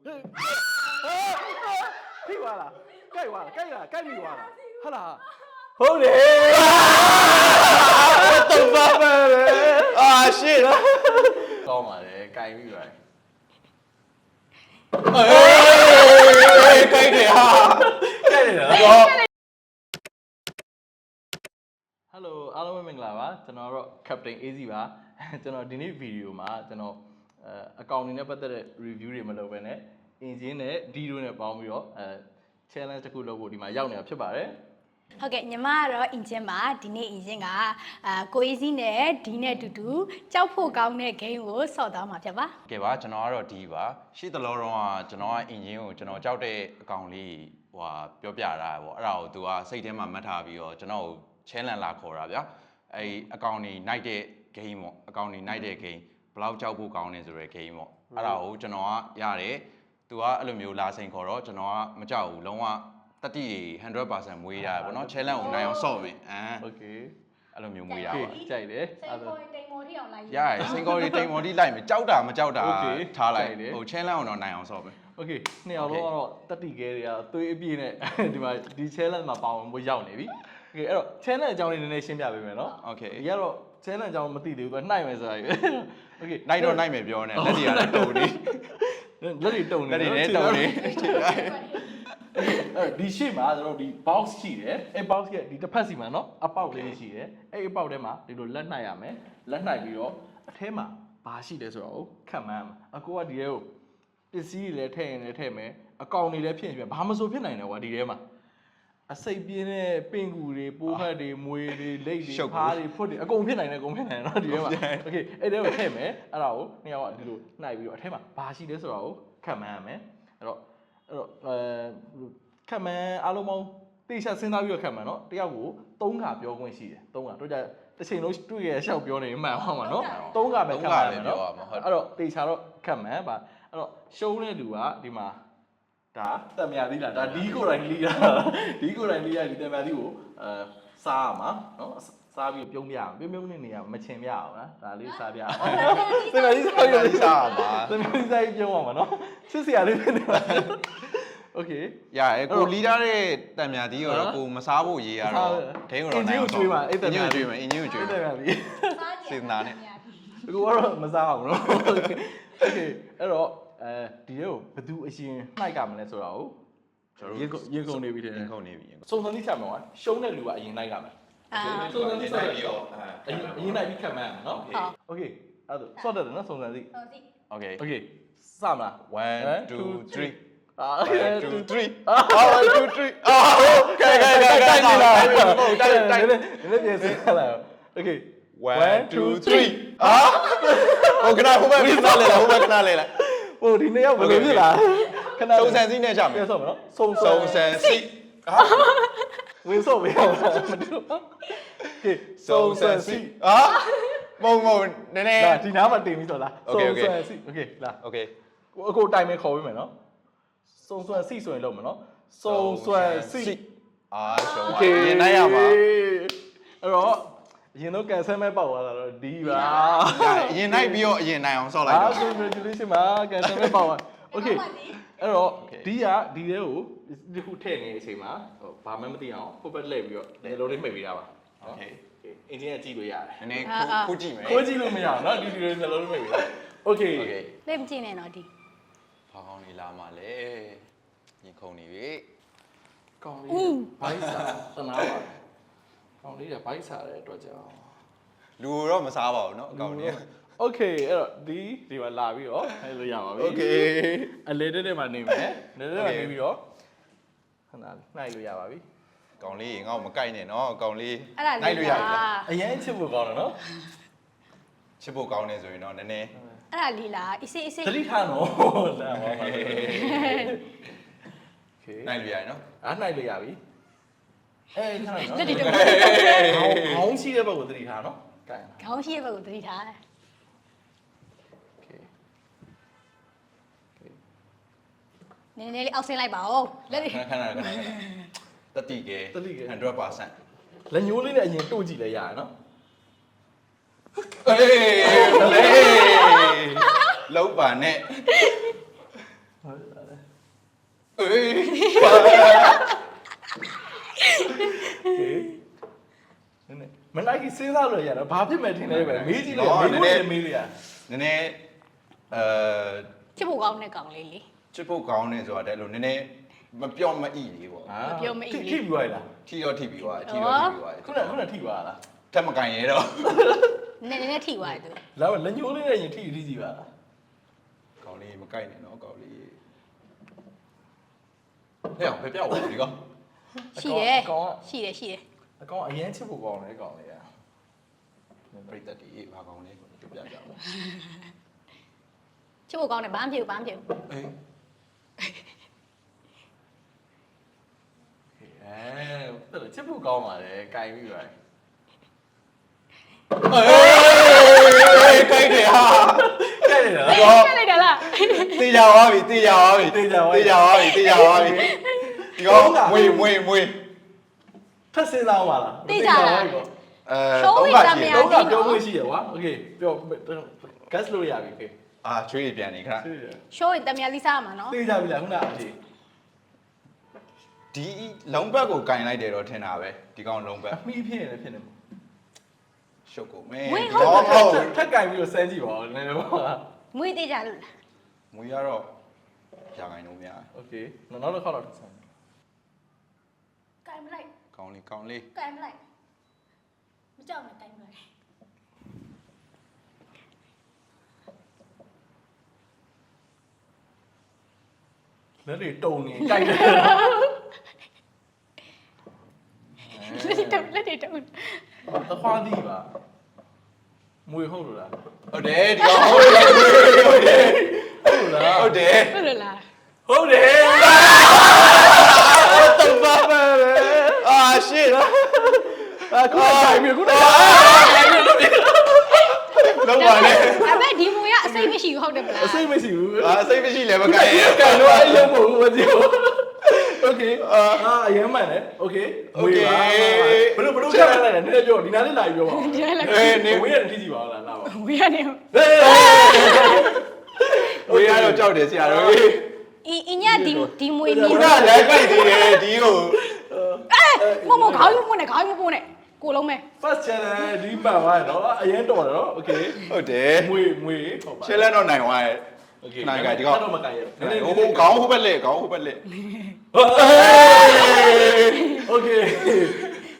ထိသွားလားကြိုက်သွားလားကြိုက်လားကြိုက်မိသွားလားဟုတ်လားဟုတ်တယ်တော့ပါပဲအာရှစ်ကောင်းပါလေကြိုက်မိပါတယ်အေးကြိုက်တယ်ဟာကြိုက်တယ်နော်Hello အားလုံးပဲမင်္ဂလာပါကျွန်တော်တော့ Captain AZ ပါကျွန်တော်ဒီနေ့ဗီဒီယိုမှာကျွန်တော်အကောင့်တွေနဲ့ပတ်သက်တဲ့ review တွေမလုပ်ဘဲနဲ့ engine နဲ့ D2 နဲ့ပေါင်းပြီးတော့challenge တစ်ခုလုပ်ဖို့ဒီမှာရောက်နေတာဖြစ်ပါတယ်ဟုတ်ကဲ့ညီမကတော့ engine ပါဒီနေ့ engine ကကိုအေးစီးနဲ့ D နဲ့တူတူကြောက်ဖို့ကောင်းတဲ့ game ကိုဆော့သွားမှာဖြစ်ပါကဲပါကျွန်တော်ကတော့ D ပါရှေ့တလောတော့ကျွန်တော်က engine ကိုကျွန်တော်ကြောက်တဲ့အကောင့်လေးဟိုပြောပြတာပေါ့အဲ့ဒါကိုသူကစိတ်ထဲမှာမှတ်ထားပြီးတော့ကျွန်တော်ကို challenge လာခေါ်တာဗျာအဲ့အကောင့်နေ night တဲ့ game ပေါ့အကောင့်နေ night တဲ့ game ဘယ်လောက်ကြောက်ဖို့ကောင်းနေဆိုတဲ့ game ပေါ့အဲ့ဒါကိုကျွန်တော်ကရတယ်သူကအဲ့လိုမျိုးလာစိန်ခေါ်တော့ကျွန်တော်ကမကြောက်ဘူးလုံးဝတတိ 100% မွေးရတယ်ပေါ့နော် challenge ကိုနိုင်အောင်ဆော့မယ်โอเคအဲ့လိုမျိုးမွေးရပါကြိုက်တယ်အဲ့ဒါတိမ်မော်ထိအောင်လိုက်ရတယ်စင်ကော်ဒီတိမ်မော်ထိလိုက်မယ်ကြောက်တာမကြောက်တာထားလိုက်ဟို challenge ကိုတော့နိုင်အောင်ဆော့မယ်โอเคနှစ်ယောက်လုံးကတော့တတိကဲတွေကသွေးအပြည့်နဲ့ဒီမှာဒီ challenge မှာပါဝင်ဖို့ရောက်နေပြီโอเคအဲ့တော့ challenge အကြောင်းလေးနည်းနည်းရှင်းပြပေးမယ်နော်โอเคဒီကတော့ challenge အကြောင်းမသိသေးဘူးသူနှိုက်မယ်ဆိုတာကြီးโอเคနှိုက်တော့နှိုက်မယ်ပြောနေလက်တွေကတော့တုံနေလက်တွေတုံနေလက်တွေလည်းတုံနေဒီရှေ့မှာကျွန်တော်ဒီ box ရှိတယ်အဲ့ box ရဲ့ဒီတစ်ဖက်စီမှာเนาะအပေါက်လေးရှိတယ်အဲ့အပေါက်ထဲမှာဒီလိုလက်နှိုက်ရမယ်လက်နှိုက်ပြီးတော့အထဲမှာဘာရှိတယ်ဆိုတော့ခတ်မှန်းအကိုကဒီထဲကိုပစ္စည်းတွေလည်းထည့်ရင်လည်းထည့်မယ်အကောင်တွေလည်းဖြစ်ရင်ဘာမဆိုဖြစ်နိုင်တယ်ကွာဒီထဲမှာအစိပ်ပြင်းတဲ့ပင်ကူတွေပိုးခတ်တွေမွေတွေလက်တွေဖားတွေဖွတ်တွေအကုန်ဖြစ်နိုင်တယ်အကုန်ဖြစ်နိုင်တယ်เนาะဒီထဲမှာโอเคအဲ့ထဲကိုထည့်မယ်အဲ့ဒါကိုနှစ်ယောက်ကဒီလိုနှိုက်ပြီးတော့အထဲမှာဘာရှိလဲဆိုတော့ခတ်မှန်းရမယ်အဲ့တော့ခက်မှန်အားလုံးပေါင်းတေချာစဉ်းစားပြီးတော့ခက်မှန်เนาะတယောက်ကို3ခါပြောခွင့်ရှိတယ်3ခါတို့ကြတစ်ချိန်လုံးတွေ့ရရှောက်ပြောနေမှန်အောင်ပါเนาะ3ခါပဲခက်မှန်မယ်เนาะအဲ့တော့တေချာတော့ခက်မှန်ပါအဲ့တော့ရှုံးတဲ့လူကဒီမှာဒါတက်မြာသီးလားဒါဒီကိုယ်တိုင်လီးတာဒီကိုယ်တိုင်လီးရဒီတက်မြာသီးကိုစားရမှာเนาะစားပြီးပြုံးပြအောင်ပြုံးနေနေရမချင်ပြအောင်နော်ဒါလေးစားပြအောင်တက်မြာသီးစားရစားပါတက်မြာသီးစားပြုံးအောင်ပါเนาะစစ်စရာလေးဖြစ်နေပါโอเคရရကိုလီးထားတဲ့တံမြာသီးကိုတော့ကိုမစားဖို့ရေးရတော့ဒိန်းကိုတော့နိုင်အောင်ကျွေးပါအဲ့တံမြာကျွေးမယ်အင်းကြီးကိုကျွေးမယ်စေတနာနဲ့ကိုကတော့မစားအောင်နော်โอเคအဲ့တော့ဒီကိုဘယ်သူအရင်နှိုက်ကမလဲဆိုတော့ရင်ကုန်နေပြီတဲ့ရင်ကုန်နေပြီစုံစမ်းသိချမှာရှုံးတဲ့လူကအရင်နှိုက်ကမယ်စုံစမ်းသိလိုက်ပြီးတော့အရင်နှိုက်ပြီးခတ်မှန်းမယ်နော်โอเคအဲ့ဒါဆော့တယ်နော်စုံစမ်းသိโอเคโอเคစမလား1 2 3 1 2 3 1 2 3ကဲတိုက်နေလားတိုက်လည်းပြင်စလာโอเค1 2 3ဟိုခဏဟိုဘက်ခဏလေလားဟိုဘက်ခဏလေလားဟိုဒီနေ့ရောက်ဘယ်လိုဖြစ်လားခဏစုံစမ်းစီးနဲ့ကြမယ်ပြန်ဆော့မယ်နော်စုံစမ်းစီးဝင်ဆော့မယ်မတူโอเคစုံစမ်းစီးမုံနည်းနည်းဒီနားမှာတင်ပြီးဆိုလားစုံစမ်းစီးโอเคလာโอเคအခုတိုင်မယ်ခေါ်ပေးမယ်နော်စုံစမ်းစီးဆိုရင်လုပ်မယ်နော်စုံစမ်းစီးရှုံးပါရင်နိုင်ရပါအဲ့တော့ရင်တော့ကန်ဆယ်မဲ့ပေါက်သွားတာတော့ဒီပါအရင်နိုင်ပြီးတော့အရင်နိုင်အောင်ဆော့လိုက်တော့ congratulation ပါကန်ဆယ်မဲ့ပေါက်သွား okay အဲ့တော့ဒီထဲကိုဒီခုထည့်နေတဲ့အချိန်မှာဘာမှမသိအောင်ဖုတ်ပတ်လှည့်ပြီးတော့လေလုံးလေးမှိတ်ပေးတာပါ okay အင်ဂျင်ကကြည့်လို့ရတယ်နည်းနည်းခိုးကြည့်မယ်ခိုးကြည့်လို့မရအောင်နော်ဒီလိုလေလုံးလေးမှိတ်ပေးတာ okay လက်မကြည့်နဲ့တော့ဒီဘာကောင်းနေလာမှလဲရင်ခုန်နေပြီကောင်းလေးဘိုက်စာသနာပါကောင်းလေးကဘိုက်စာတဲ့အတွက်ကြောင့်လူတော့မစားပါဘူးเนาะအကောင်ကြီးโอเคအဲ့တော့ဒီမှာလာပြီးတော့အဲ့လိုရပါပြီโอเคအလေတဲ့မှာနေမယ်နေတဲ့မှာနေပြီးတော့ခဏနှိုက်လို့ရပါပြီကောင်လေးငါ့ကိုမကိုက်နဲ့เนาะကောင်လေးနှိုက်လို့ရပြီလားအရင်ချစ်ဖို့ကောင်းတယ်เนาะချစ်ဖို့ကောင်းနေဆိုရင်တော့နည်းနည်းအဲ့ဒါလေးလားအစ်စေးသတိထားနော်လာပါပါโอเคနှိုက်လို့ရပြီเนาะနှိုက်လို့ရပြီခဏနော်ခေါင်းရှိတဲ့ဘက်ကိုသတိထားနော်ခေါင်းရှိတဲ့ဘက်ကိုသတိထားနည်းနည်းလေးအောက်ဆင်းလိုက်ပါဦးလက်ခဏတတိကဲ 100% လက်ညိုးလေးနဲ့အရင်တို့ကြည့်လဲရတယ်နော်အေးလုံးပါနဲ့ မနိုင်ကြီးစဉ်းစားလို့ရတာဘာဖြစ်မဲ့ထင်လဲပဲမေးကြည့်လို့မေးလို့မေးလို့ရ နည်းနည်းချစ်ဖို့ကောင်းတဲ့ကောင်လေးလေ ချစ်ဖို့ကောင်းနေဆိုတာတဲ့လို့နည်းနည်းမပြောမဣလေးပေါ့ ထိပြီးသွားလား ထိရောထိပြီးသွားထိရောထိပြီးသွား ခုနထိသွားလား ထက်မကန်ရဲတော့ နည်းနည်းထိသွားတယ်သူ လာလက်ညိုးလေးနဲ့ရင်ထိကြည့်ပါလား ကောင်းလေးမကိုက်နဲ့နော်ကောင်းလေးဟဲ့ဘယ်ပြောက်သွားဒီကောင် ရှိတယ်ရှိတယ် အကောင်အရင်ချစ်ဖို့ကောင်းတယ်အကောင်လေးอ่ะ ပြိတ္တတီဘာကောင်းလဲပြပြကြပါ ချစ်ဖို့ကောင်းတယ်ဘာမှမဖြစ်ဘူးအေးချစ်ဖို့ကောင်းပါတယ်ကင်ပြီးပါကိုက်တယ်ဟာ ကဲ့တယ်နော် ကဲလိုက်တာလား တေးကြသွားပြီတေးကြသွားပြီတေးကြသွားပြီဒီကောင်မွေထပ်စဉ်းစားပါလား show ရတာများ တော့ တယ် ပြော နော် ခွင့်ရှိရကွာโอเคပြော gas လို့ရပြီခေ အာချွေးပြန်နေခဏ show ရတမယာလိစားမှာနော် သိကြပြီလားခုနအဖြေ ဒီလုံးဘက်ကိုကင်လိုက်တယ်တော့ထင်တာပဲဒီကောင်လုံးဘက် အမိဖြစ်နေဖြစ်နေ ရှုပ်ကိုမင်း ထက်ကင်ပြီးတော့စမ်းကြည့်ပါဦးနည်းနည်းပါ မွေးသေးကြလို့လား မွေရတော့ရာခိုင်နှုန်းများ โอเคနောက်တစ်ခါတော့စမ်း ကင်မလိုက် ကောင်းလေး ကင်မလိုက်မကြောက်နဲ့ကင်မလိုက် လက်တွေတုံနေကြိုက်တယ် လက်တွေတုံ တခွားသီးပါမွေဟုတ်လို့လား ဟုတ်တယ်ဒီကောင်ဟုတ်တယ် ဟုတ်လား ဟုတ်တယ် ဟုတ်လို့လား ဟုတ်တယ်တော့ပါပဲ အာရှစ် အခုတိုင်ပြီခုနက လုံးပါလေ အမေဒီမူရအစိမ့်မရှိဘူးဟုတ်တယ်မလား အစိမ့်မရှိဘူး အာစိတ်မရှိလည်းမကိုင်ရ ကန်တော့အရုပ်ဖို့မကြည့်ဘူးโอเคအရင်မှန်တယ်โอเคဘယ်လိုခက်လာလဲနည်းနည်းပြောဒီနားလေးလာပြီးပြောပါဦးနေဝေးရထိကြည့်ပါဦးလားလာပါ ဝေးရနေ ဝေးရတော့ကြောက်တယ်ဆရာတော်ကြီး အင်းညဒီမွေနေ ခုနလည်းကြိုက်သေးတယ်ဒီကို မခေါင်းယူပို့နေကိုလုံးမဲ first channel ဒီမှန်ပါတော့အရင်တော်တယ်နော်โอเค ဟုတ်တယ် မွေဟုတ်ပါ ရှင်းလဲတော့နိုင်သွားရဲ့ โอเค နိုင်ကြဒီကောင် တော့မကန်ရ ဟိုခေါင်းဟိုဘက်လက်ခေါင်းဟိုဘက်လက် โอเค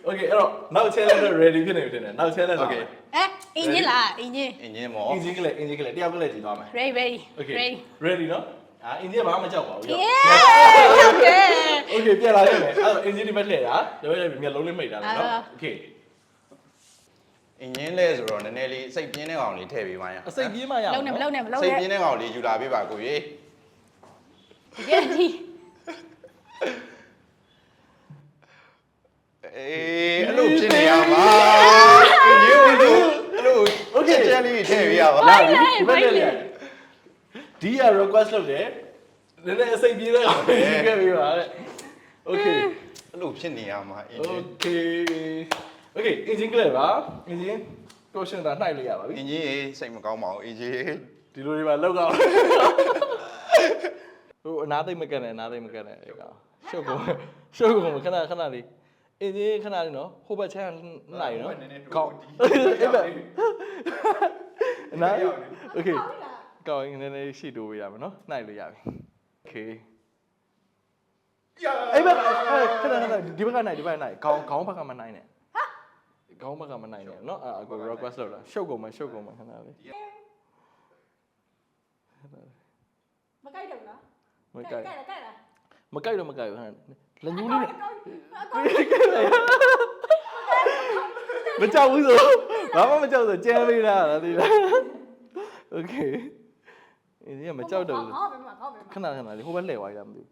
အဲ့တော့နောက် channel တော့ ready ဖြစ်နေပြီတဲ့နောက် channel โอเค အင်းကြီးလားအင်းကြီး အင်းကြီးမော် အင်ဂျင်ကလေးတယောက်ကလေးကြည့်သွားမယ် ready ready နော်အင်ဂျင်ဘာမှမကြောက်ပါဘူး ဟုတ်ကဲ့ โอเคပြန်လာခဲ့မယ်အဲ့တော့အင်ဂျင်ဒီဘက်ထည့်တာဒါပေမဲ့မျက်လုံးလေးမိတ်တာနော်โอเค အင်းကြီးလဲဆိုတော့နည်းနည်းလေးစိတ်ပြင်းတဲ့ကောင်လေးထည့်ပေးပါရ အစိတ်ပြေးမှရအောင် လုံးနေမလုံးနဲ့ စိတ်ပြင်းတဲ့ကောင်လေးယူလာပေးပါကိုကြီး ဒီကဒီ အေးအဲ့လိုဖြစ်နေရပါယူလူအဲ့လိုโอเคချန်လေးထည့်ပေးရပါ လာပြီဒီဘက်လေးဒီက request လုပ်တယ်နည်းနည်းအစိတ်ပြေးတဲ့ကောင်လေးခဲ့ပြီပါတဲ့โอเค အဲ့လိုဖြစ်နေရမှာအင်း โอ ကြီး เคအင်ဂျင်ကလေးပါအင်ဂျင်ကိုရှင်သာနှိုက်လို့ရပါပြီ အင်းကြီးစိတ်မကောင်းပါဘူးအင်းကြီး ဒီလိုတွေပါလောက်ကောင်းဟိုအနာသိမ့်မကက်နဲ့အဲ့ကောင်ရှုပ်ကုန်ခဏလေးအင်းကြီးခဏလေးနော်ဟိုဘက်ချမ်းနိုင်နော်ကောင်းအဲ့ဘက်နာโอเคကောင်းနည်းနည်းရှိတိုးရမယ်နော်နှိုက်လို့ရပြီโอเคအဲ့ဘက်ခဏဒီဘက်ကနိုင်ခေါင်းဘက်ကမနိုင်နဲ့ခေါင်းဘက်ကမနိုင်နဲ့နော်အကို request လုပ်တာရှုပ်ကုန်မယ်ခဏလေး မကြိုက်တော့လား မကြိုက် လား မကြိုက်တော့ဟမ်လက်ညူးလေးမကြောက်ဘူးဆိုဘာမှမကြောက်ဆိုကြမ်းပေးတာလားဒီလားโอเคဒီကမကြောက်တော့ဘူးခဏလေးဟိုဘက်လှည့်သွားရမှာမသိ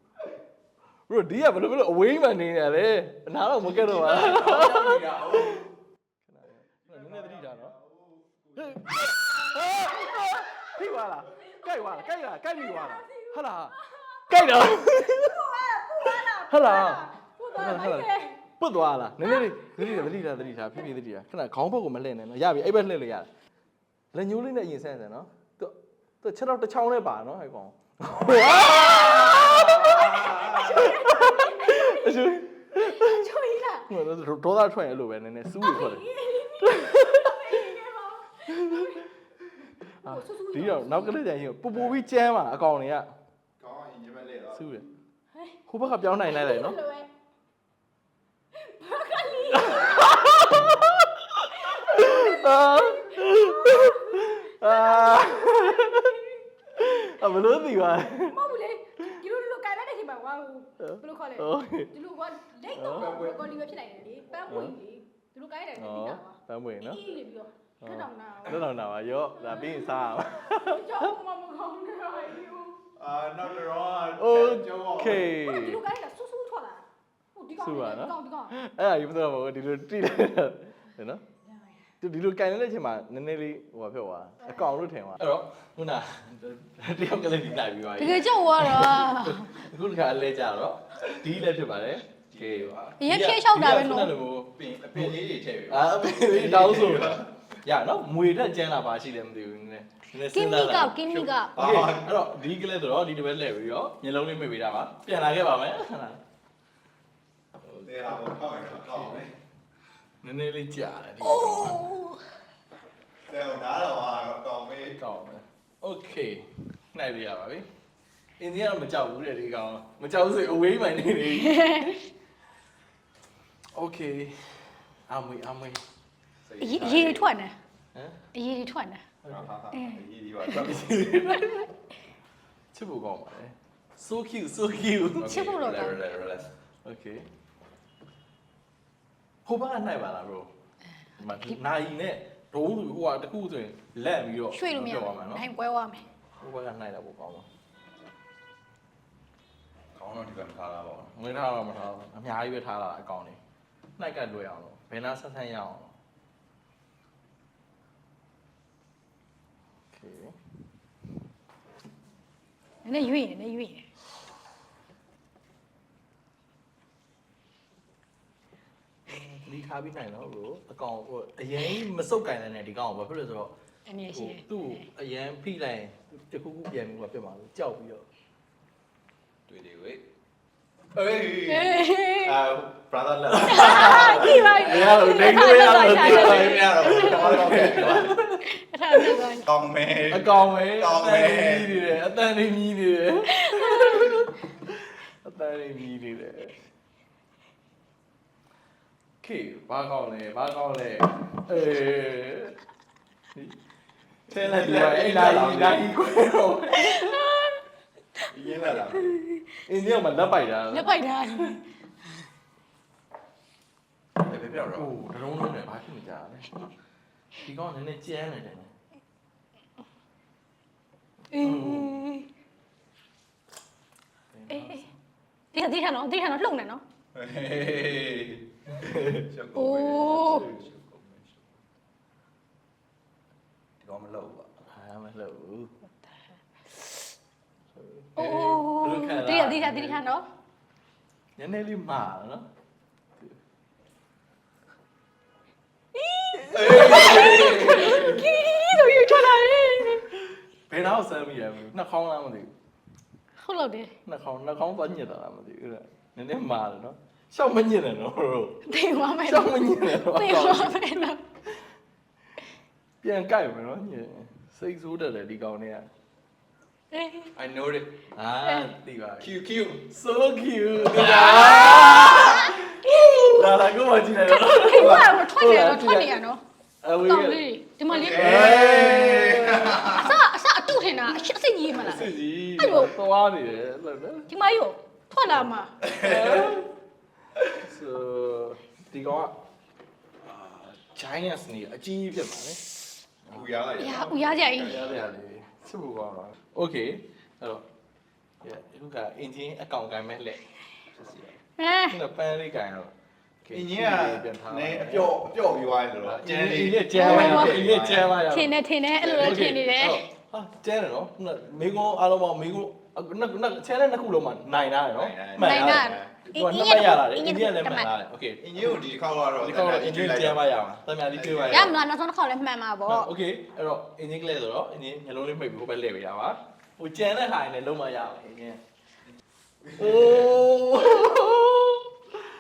ဘူးဒီကဘယ်လိုအဝေးမှနေနေလေအနာတော့မကက်တော့ပါဘူးခဏနည်းနည်းသတိထားနော်ထိပါလားကြိုက်မိသွားလားဟာလားကြိုက်တော့ဟာလားပုတ်သွားလားနည်းနည်းသတိထားဖြည်းဖြည်းသတိထားခဏခေါင်းဘက်ကိုမလှည့်နဲ့နော်ရပြီအဲ့ဘက်လှည့်လို့ရတယ်လက်ညိုးလေးနဲ့အရင်ဆန်းနော်သူချက်တော့တစ်ချောင်းနဲ့ပါနော်အဲ့ကောင် ဒေါသထွက်ရင်အဲ့လိုပဲနည်းနည်းစူးရထွက်တယ်ဒီတော့နောက်ကလေးကြရင်ပူပူပြီးကျမ်းပါအကောင်တွေက ကောင်းရင်ညမလဲတော့ စူးတယ်ဟိုဘက်ကပြောင်းနိုင်လိုက်တယ်နော်ဘယ်လိုသိပါလဲ မဟုတ်ဘူးလေဒီလိုကိုင်လိုက်တဲ့အချိန်မှာဝါဘယ်လိုခေါ်လဲဒီလိုကလိတ်တော့ကောလီပဲဖြစ်နိုင်တယ်လေပန်းပွင့်လေဒီလိုကိုင်ရတယ်တိတာပါ ပန်းပွင့်နော် အေးလေပြီးတော့ခက်တောင်နာ လက်တော်နာပါရော့ဒါပြီးရင်စားအောင် ကြောက်မှမကောင်းနေပါဘူး နောက်တော့ โอเค ဒီလိုကိုင်လိုက်တာဆူဆူထွက်လာဟုတ်ဒီကောင်ဒီကောင် အဲ့ဒါယူမတော့ဘူးဒီလိုတိလိုက်တယ်နော်ဒီလိုကန်နေတဲ့ချိန်မှာနည်းနည်းလေးဟိုဖြစ်သွားအကောင်လို့ထင်သွားအဲ့တော့ခုနတယောက်ကလေးဒီလိုက်ပြီးသွား တကယ်ကြောက်သွားတော့ အခုတခါလဲကြတော့ဒီလည်းဖြစ်ပါတယ်ကဲပါ ရဖြည့်လျှောက်တာပဲနော် ပင်အပင်လေးတွေထည့်ပြီး အပင်လေးတောင်းဆိုရနော်မွေတက်ကျန်းလာပါရှိတယ်မသိဘူးနည်း ကင်းမီကောကင်းမီကော โอเคအဲ့တော့ဒီကလေးဆိုတော့ဒီတစ်ပတ်လဲပြီးတော့မျက်လုံးလေးမိတ်ပေးတာပါပြန်လာခဲ့ပါမယ်ဟုတ်လား တဲ့ဟာကိုကောင်းရင်ကောင်းမယ် နည်းနည်းလေးကြာတယ်ဒီ အိုး တဲ့ဟိုနားတော့ဟာကောင်းမေး ကောင်းမယ်โอเคနိုင်ပြရပါပြီအင်းဒီကတော့မကြောက်ဘူးတဲ့ဒီကောင်မကြောက်ဘူးဆိုအဝေးမှန်နေနေโอเคအမွေအရေးထွက်နေ ဟမ် အရေးထွက်နေ ဟာဒီဒီပါတော့ ချစ်ဖို့ကောင်းပါလေ so cute ချစ်ဖို့တော့ကောင်း okay ဟိုဘကနိုင်ပါလား bro ဒီမှာနိုင်နဲ့ဒုံးသူဟိုကတခုဆိုရင်လက်ပြီးတော့ ရွှေ့လို့မရဘူး ပါမယ်နော် နိုင်ပွဲသွားမယ် ဟိုဘကနိုင်တာပိုကောင်းပါ ကောင်းတော့ဒီကထားတာပေါ့ ငွေထားတော့မထားဘူးအများကြီးပဲထားတာအကောင့်တွေနှိုက်ကလွယ်အောင်လို့ဘယ်နာဆက်ဆန်းရအောင်လို့ okay နည်းရွေ့နေရွေ့နေ ဒီခါပြီးနိုင်တော့ဘလို့အကောင်ဟိုအရင်မစုပ်ကင်တဲ့ဒီကောင်ဘာဖြစ်လို့ဆိုတော့ အနေရှိတယ် သူ့အရင်ဖိလိုက်တခုခုပြန်ပြီးတော့ပြတ်မှာလို့ကြောက်ပြီးတော့ တွေ့တယ်ဝေးဟေးအာ brother လာ ကြည့်ပါ မရတော့နေလို့ရတော့ဒီပါ မရတော့တော့ခဲ့ပြီ အထာပြေသွား ကောင်းမေး အကောင်ပဲအတန်လေးမြည်နေတယ်အတန်လေးမြည်နေတယ်ခေဘာကောင်းလဲအေးဆဲလိုက်ဒီပါအဲ့နိုင်ကိုတော့ ရင်းလာတာ အင်းဒီမှာလက်ပိုက်တာ လက်ပိုက်တာ ဘယ်ပြောတော့ ဟိုဒရုံးလုံးနဲ့ဘာဖြစ်နေကြလဲဒီကောင်နည်းနည်းကျန်းနေတယ် အေးဒီကနော်လှုပ်နေနော် ဟေးရှုပ် အိုး ဒီတော့မလုပ်ပါ ဟာမလှုပ်ဘူး အိုးဒီကနော် နည်းနည်းလေးမာနော်ကီဆိုရချလာတယ် ဘယ်တော့ဆမ်းမိရမလဲနှာခေါင်းလားမသိဘူး ဟုတ်လို့တယ် နှာခေါင်းသွားညစ်တာလားမသိဘူးအဲ့နည်းနည်းမာတယ်နော်ရှောက်မညစ်နဲ့နော်တို့ သိသွားမယ် ရှောက်မညစ်နဲ့တော့ သိသွားမယ်နော် ပြန်ကြိုက်မယ်နော်ညစ်စိတ်ဆိုးတယ်ဒီကောင်တွေက အေး I know it အာသိပါပြီ QQ so cute လာကိုမကြည့်နဲ့တော့ ဒီမှာထွက်နေရနော် အဝေး တောင်းလေးဒီမှာလေးအစအတုထင်တာအစစ်ကြီးမလား စစ်ကြီးသွားနေတယ်လို့နော် ဒီမှာရောထွက်လာမှာ so ဒီကောင်ကgiants နေအကြီးဖြစ်ပါလေ ဟူရလိုက် ရာဦးရကြကြီး ရတယ်စစ်ဖို့ကောင်းပါ okay အဲ့တော့အခုကအင်ဂျင်အကောင်ကိုင်းမဲ့လက် ဟမ် ခုနပန်းလေးကိုင်းတော့ အင်းကြီးကနေအပျော့ပြီးသွားတယ်ဆိုတော့ ကျန်းလေးကျန်းပါရကျန်းပါရ ထင်နေအဲ့လိုထင်နေတယ် ဟာကျန်းတယ်နော်ခုနမိကုန်းအားလုံးပေါင်းမိကုန်းချဲတဲ့နှစ်ခုလုံးမှာနိုင်တာရနော်မှန်တာသူကနှစ်ပတ်ရလာတယ်အိန္ဒိယလည်းမှန်လာတယ်โอเค အင်းကြီးကိုဒီတစ်ခေါက်ကတော့ ဒီကောင်တော့အင်ဂျင်ကျန်းပါရမှာတမန်လေးကျွေးပါရ ရမလားနောက်ဆုံးတစ်ခေါက်လည်းမှန်မှာပေါ့ โอเคအဲ့တော့အင်ဂျင်ကလေးဆိုတော့အင်ဂျင်မျိုးလုံးလေးမှိတ်ပြီးဟိုဘက်လှည့်ပေးရပါဟိုကျန်းတဲ့ဟာနဲ့လုံးမရအောင်အင်ဂျင်အိုး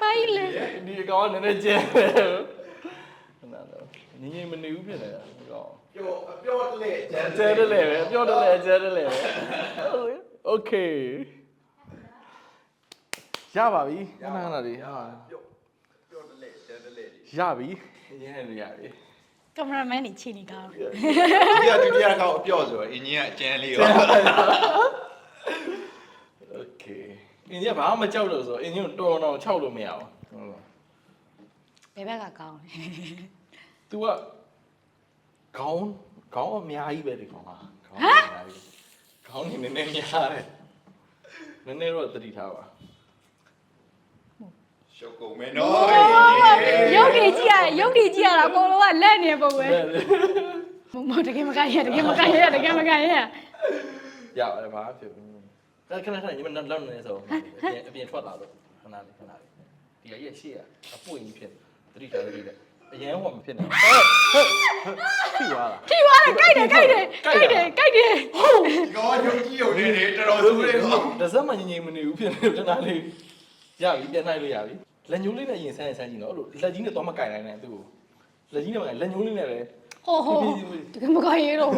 ပိုင်လေ ဒီကောင်ကနည်းနည်းကျဲတယ်ခဏတော့ငင်းငင်းမနေဘူးဖြစ်နေတာဒီကောင် ပြောတလေ ကျဲတယ်လေပဲပြောတယ်လေကျဲတယ်လေပဲโอเคရပါပြီခဏခဏလေးဟာ ပြောတလေကျဲတလေ ရပြီရင်းနေရပြီ ကင်မရာမန်နေချိန်နေကောင်း ဒုတိယကောင်အပြော့ဆိုအင်ဂျင်ကအကျန်းလေးရော โอเคအင်းကြီးဘာမှမကြောက်လို့ဆိုအင်းကြီးတော်တော်6လို့မရဘူးဟုတ်လား ဘယ်ဘက်ကကောင်းလဲ तू ကခေါင်းအများကြီးပဲဒီကောင်ကခေါင်းအများကြီးခေါင်းနေနည်းနည်းများတယ်နည်းနည်းတော့သတိထားပါ ရှုပ်ကုန်မယ်နော် ရုပ်တွေကြည့်ရတာအကုန်လုံးကလက်နေပုံပဲမတကယ်မကရတကယ်မကရရပါတယ်ဘာဖြစ်ဘူးခဏညီမလောက်နေဆိုအပြင်ထွက်လာလို့ခဏလေးဒီကရဲ့ရှေ့ကအပွင့်ကြီးဖြစ်သတိထားတယ်အရင်ဟောမဖြစ်နေထိသွားတာကြိုက်တယ် ဒီကောင်ရုပ်ကြီးရုပ်နေနေတော်တော်ဆိုးတယ်ကွာ ဒါစမှငြိမ်မနေဘူးဖြစ်နေခဏလေးရပြီပြန်နိုင်လို့ရပြီလက်ညိုးလေးနဲ့ရင်ဆန်းကြည့်နော်အဲ့လိုလက်ကြီးနဲ့တော့မကင်နိုင်နဲ့သူ့ကိုလက်ကြီးနဲ့မကင်လက်ညိုးလေးနဲ့ပဲ ဟိုတကယ်မကရတော့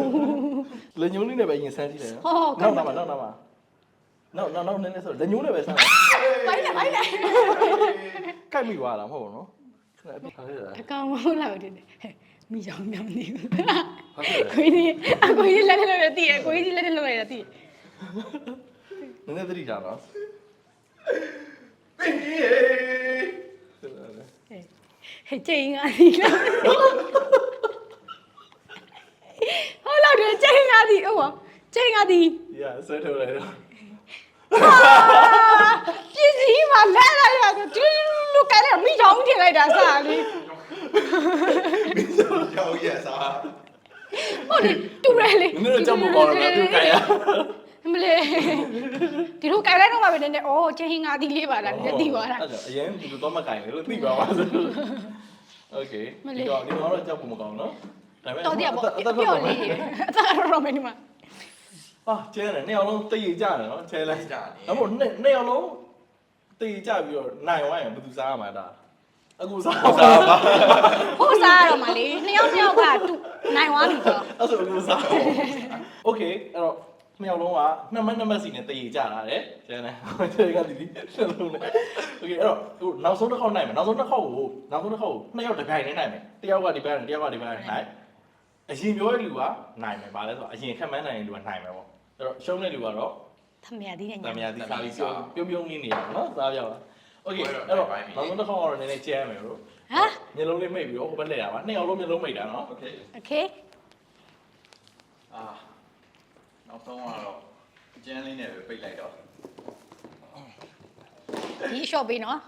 လက်ညိုးလေးနဲ့ပဲရင်ဆန်းကြည့်တယ်နော်နောက်နည်းနည်းဆိုလက်ညိုးနဲ့ပဲဆန်းတယ် ဘိုင်းလိုက်ကိုက်မိသွားတာမဟုတ်ဘူးနော်ခဏအပြစ်ထားရတာ အကောင်မဟုတ်လားတဲ့မိကြောင်မြောင်နေဘူး ဟုတ်ကဲ့ ကိုကြီးလက်နဲ့လို့တည်ရကိုကြီးလက်နဲ့လို့ရတည် နည်းနည်းသတိထားနော် ဟဲ့ချိန်ငါဒီလားဟုတ်လားတဲ့ချိန်ငါဒီဟုတ်ပါချိန်ငါဒီ ရဆွဲထုတ်လိုက်တော့ ပြည့်စည်မှာလဲလိုက်ရဆိုတူလူကလည်းမိချောင်းထင်လိုက်တာစားလေ ရောက်ရစား ဟုတ်လေတူရဲလေ နည်းနည်းကြောက်မကောင်းတော့သူကိုင်ရ မလေးဒီလိုကြိုင်လိုက်တော့မှပဲနည်းအော်ချိန်ငါဒီလေးပါလားလက်တီသွားတာ အဲ့ဒါအရင်ဒီလိုတော့မကင်လို့သိပါပါဆိုโอเคဒီတော့ကြောက်ဖို့မကောင်းနော်ဒါပေမဲ့ တော်တရားပေါ့ပြောလေအသာတော့မင်းဒီမှာ ဟာကျဲတယ်နှစ်ယောက်လုံးတိတ်ကြတယ်နော်ကျဲလိုက်ဒါမို့နှစ်ယောက်လုံးတိတ်ကြပြီးတော့နိုင်ဝိုင်းရင်ဘယ်သူစားရမှာဒါအခုစားပါ ဟိုစားရတော့မလေးနှစ်ယောက်ကတူနိုင်သွားပြီဆို အဲ့ဆိုအခုစားโอเคအဲ့တော့နှစ်ယောက်လုံးကနှစ်မတ်စီနဲ့တိတ်ကြတာတဲ့ကျဲတယ်ကျဲကဒီနှစ်လုံးနဲ့โอเคအဲ့တော့အခုနောက်ဆုံးတစ်ခေါက်နိုင်မယ်နောက်ဆုံးတစ်ခေါက်ကိုနှစ်ယောက်တစ်ပြိုင်နေနိုင်မယ်တစ်ယောက်ကဒီဘက်တစ်ယောက်ကဒီဘက်နိုင်အရင်ပြောတဲ့လူကနိုင်မယ်ဗာလဲဆိုတော့အရင်ခက်မှန်းနိုင်တဲ့လူကနိုင်မယ်ပေါ့အဲ့တော့ရှုံးတဲ့လူကတော့ သမယာဒီနဲ့ တမယာဒီစားပြီးပြုံးလေးနေရအောင်နော်စားပြပါโอเคအဲ့တော့နောက်ဆုံးတစ်ခေါက်ကတော့နည်းနည်းကျဲမယ်တို့မျက်လုံးလေးမိတ်ပြီးတော့ဟိုဘက်လှည့်ရပါနှစ်ယောက်လုံးမျက်လုံးမိတ်တာနော် โอเค โอเค နောက်ဆုံးကတော့ကျန်းလေးနဲ့ပဲပိတ်လိုက်တော့ ဒီ short ပေးနော်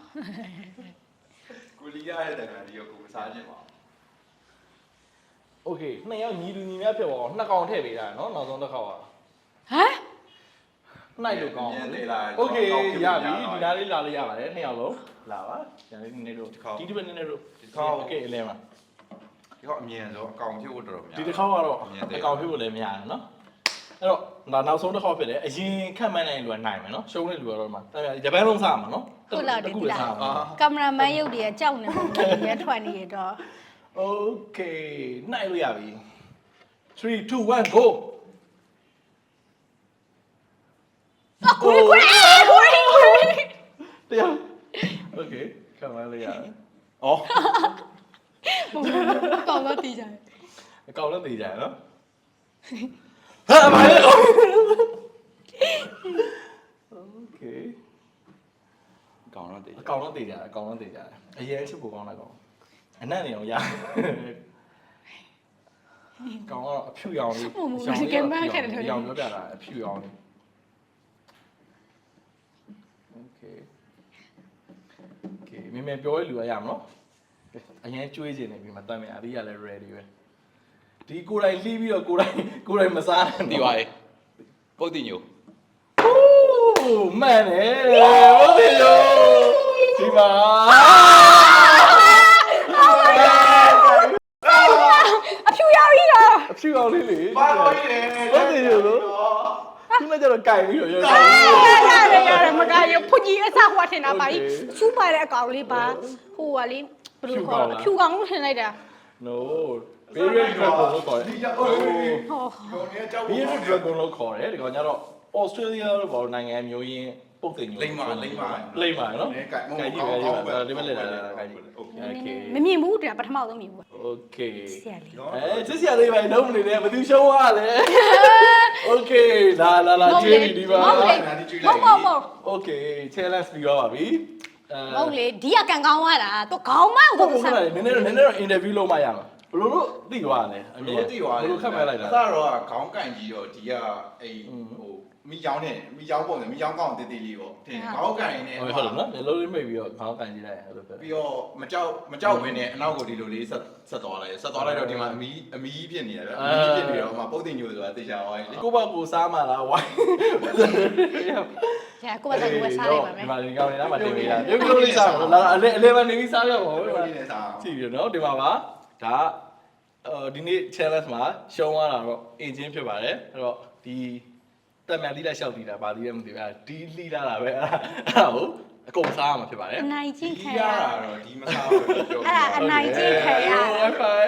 ကိုလီရတဲ့တန်ခါဒီကိုမစားခြင်းပါ โอเคနှစ်ယောက်ညီလူညီများဖြစ်သွားအောင်နှစ်ကောင်ထည့်ပေးတာနော်နောက်ဆုံးတစ်ခေါက်က ဟမ် နိုင်လို့ကောင်းโอเคရပြီဒီနားလေးလာလို့ရပါတယ်နှစ်ယောက်လုံးလာပါညာလေးနည်းနည်းတို့ဒီတစ်ပတ်နည်းနည်းတို့โอเคအလဲမှာ ဒီကအမြင်ဆိုအကောင်ဖြစ်ဖို့တော်တော်များ ဒီတစ်ခေါက်ကတော့အကောင်ဖြစ်ဖို့လည်းမရဘူးနော်အဲ့တော့နောက်ဆုံးတစ်ခေါက်ဖြစ်တယ်အရင်ခက်မှန်းနိုင်လူကနိုင်မယ်နော်ရှုံးတဲ့လူကတော့မှဂျပန်လုံးစားမှာနော် ဟုတ်လားဒီ ခုလည်းစားမှာ ကင်မရာမန်ရုပ်တွေကကြောက်နေပုံတွေရထွက်နေရတော့ โอเคနိုင်လို့ရပြီ3 2 1 go ကိုတရားโอเคခံမလို့ရတယ်ဩ ကောင်းတော့တည်ကြတယ် အကောင်လည်းသိကြရနော်ဟာဘာလဲโอเค ကောင်းတော့တည် အကောင်လည်းသိကြတယ်အကောင်လည်းသိကြတယ်အရင်ချုပ်ကိုကောင်းလိုက်ကောင်အနက်နေအောင်ရကောင်ကတော့အဖြူရောင်လေးရောင်ပြောပြတာအဖြူရောင်လေးโอเคမင်းပြောရလူရရမနော်အရင်ကျွေးခြင်းနေပြီမတတ်မြအပြီးရလဲ ready ပဲဒီကိုယ်တိုင်လှီးပြီးတော့ကိုယ်တိုင်မစားနဲ့ ဒီပါလေပုတ်တင်ညို မှန်တယ်ဟုတ်တယ်ရောဒီမှာ အဖြူရပြီလား အဖြူအောင်လေးလေ ပါပါလေ ဟုတ်တယ်ရောခုနကကျတော့ကြိုင်ပြီးတော့ရော ရတယ်မကရဖွကြီးအစားဟွာ ထင်တာပါကြီးစူးပါတဲ့အကောင်လေးပါဟိုကလေဘယ်လိုခေါ်လဲဖြူကောင်လို့ထင်လိုက်တာ no Bearded Dragon လို့ခေါ်တယ် ဒီကြောက် ဟော ကိုနေကြောက် Bearded Dragon လို့ခေါ်တယ်ဒီကောင်ကျတော့ Australia လို့ခေါ်နိုင်ငံမျိုးရင်းပုတ်တင်မျိုးလိမ့်ပါနော် ကဲ ကြည့်ပဲဒီမဲ့လက်လာကြည့် Okay မမြင်ဘူးတရားပထမဆုံးမြင်ဘူး Okay ဆရာလေး ချစ်စရာလေးပဲလုံးမနေနဲ့ဘယ်သူရှုံးရလဲ Okay လာကျေးပြီဒီပါ မဟုတ် Okay challenge ပြီးတော့ပါပြီ မဟုတ်လေဒီကကန်ကောင်းသွားတာသူခေါင်းမအောင် ဟုတ် သူ ကဲ့ ဆက် နည်းနည်းတော့ interview လုပ်မှရမှာဘယ်လိုလို့သိသွားလဲအမြင် ဘလို့ခတ်မဲ့လိုက်တာအစတော့ခေါင်းကန်ကြီးတော့ဒီကအိဟိုမိချောင်းနဲ့မိချောင်းပုံနဲ့မိချောင်းကောင်းတေးသေးလေးပေါ့ထင်ခေါင်းကန်နေ ဟုတ်တယ်နော်မျက်လုံးလေးမိတ်ပြီးတော့ခေါင်းကန်ကြည့်လိုက်အဲ့လိုပဲ ပြီးတော့မကြောက်ဘဲနဲ့အနောက်ကိုဒီလိုလေးဆက်သွားလိုက်တော့ဒီမှာအမီးဖြစ်နေတယ်ဗျအမီးဖြစ်နေတော့ဟိုမှာပုတ်တင်ညိုဆိုတာတေချာသွားပြီလေ ကိုဘကိုစားမှလားဝိုင်း ဆရာကိုယ့်ဘက်ကကိုယ်စားလိုက်ပါမယ် ဒီမှာဒီကောင်နေတာမှတင်ပေးတာပြုတ်ပြုတ်လေးစားပါလာအလဲပဲနေပြီးစားရပါဦး ဒီနေ့စား ကြည့်ရနော်ဒီမှာပါဒါဒီနေ့ challenge မှာရှုံးသွားတာတော့အင်ဂျင်ဖြစ်ပါတယ်အဲ့တော့ဒီတက်မြန်လိလိုက်လျှောက်တည်တာဗာသေးရမသိဘူးဒီလိလာတာပဲအဲ့ဒါကိုအကုန်စားရမှာဖြစ်ပါတယ် အနိုင်ကျင့်ခံရ ရတာတော့ဒီမစားဘူးပြော အဲ့ဒါအနိုင်ကျင့်ခံရ Wi-Fi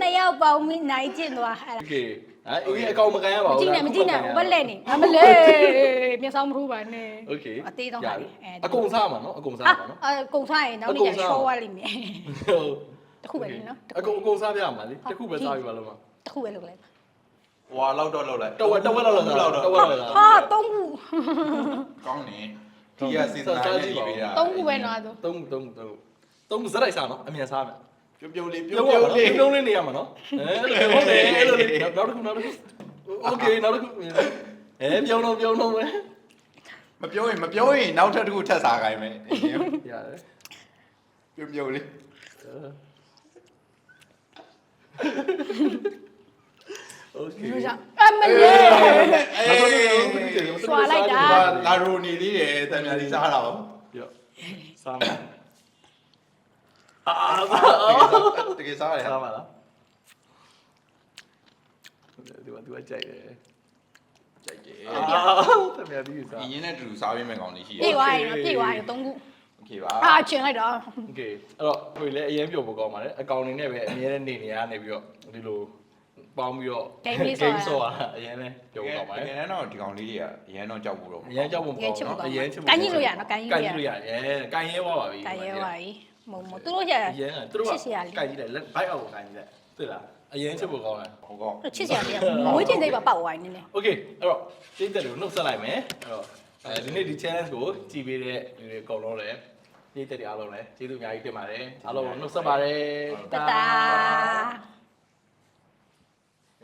နှစ်ယောက်ပေါင်းပြီးနိုင်ကျင့်သွားအဲ့ဒါ Okay အေးအကောင်မကန်ရပါ မ ဘူး ကြည့်နဲ့မကြည့်နဲ့ဘက်လက်နေအမလေးမျက်စောင်းမထိုးပါနဲ့ Okay အသေးဆုံးပါလေ အကုန်စားမှာနော်အကုန်စားမှာနော် အကုန်စားရင်နောက်နေ့ကျရှော့သွားလိမ့်မယ်တခုပဲလေနော် အကုန်စားပြရမှာလေတခုပဲစားပြပါလို့မှာ တခုပဲလုပ်လိုက်ပါ ဟွာလောက်တော့လောက်လိုက် တဝက်လောက်တော့တဝက်လောက် ဟာသုံးခု ကောင်းနေဒီကစေတနာနဲ့ဒီပေးတာ သုံးခုပဲနော်သူ သုံးခုစလိုက်စားနော်အမြန်စားမယ် ပြုတ်လေး ပြုံးလေးနေရမှာနော်ဟုတ်တယ်အဲ့လိုလေးနောက်တစ်ခုโอเคနောက်တစ်ခုပြုံးတော့ပဲ မပြောရင်နောက်ထပ်တစ်ခုထပ်စားခိုင်းမယ် ရတယ် ပြုတ်လေး โอเค လို့ရအမလေးဆွာလိုက်တာ လာရိုနေသေးတယ်တန်မြာဒီစားတာရော ရောစားမှာတကယ်စားရတယ် စားမှာလားဒီကကြိုက်တယ် ကြိုက်တယ် တမန်ဒီစား ဒီရင်းနဲ့တူစားပေးမယ်ကောင်းလေးရှိ ပြေးသွားရင်ပြေးသွားရင်သုံးခု โอเคပါ အာကျင်လိုက်တော့ โอเคအဲ့တော့ကိုလည်းအရင်ပြောဖို့ကောင်းပါတယ်အကောင်နေနဲ့ပဲအများနဲ့နေနေရနေပြီးတော့ဒီလိုပေါင်းပြီးတော့ game ဆော့ရအရင်နဲ့ပြောဖို့ကောင်းပါတယ် တကယ်တော့ဒီကောင်လေးတွေကအရန်တော့ကြောက်ဘူးတော့ အရင်ကြောက်ဖို့ကောင်းနော်အရင်ချစ်ဖို့ ကန်ကြီးလို့ရနော်ကန်ကြီး ကန် လို့ရ ကြီးလို့ရတယ်ကန်ရဲသွားပါပြီ ကန်ရဲပါပြီမုံသူတို့ရ အရင်ကသူတို့ကကန်ကြီးလိုက်လက်ဘိုက်အောက်ကိုကန်ကြီးလိုက်သိလားအရင်ချစ်ဖို့ကောင်းတယ် ဟုတ်ကော ချစ်စရာလေးမွေးတင်စိတ်ပါပောက်သွားနေနေ โอเคအဲ့တော့တိတ်တက်လို့နှုတ်ဆက်လိုက်မယ်အဲ့တော့ဒီနေ့ဒီ challenge ကိုကြည်ပေးတဲ့လူတွေအကုန်လုံးလည်းတိတ်တက်တွေအားလုံးလည်းကျေးဇူးအများကြီးတင်ပါတယ်အားလုံးနှုတ်ဆက်ပါတယ် တတာ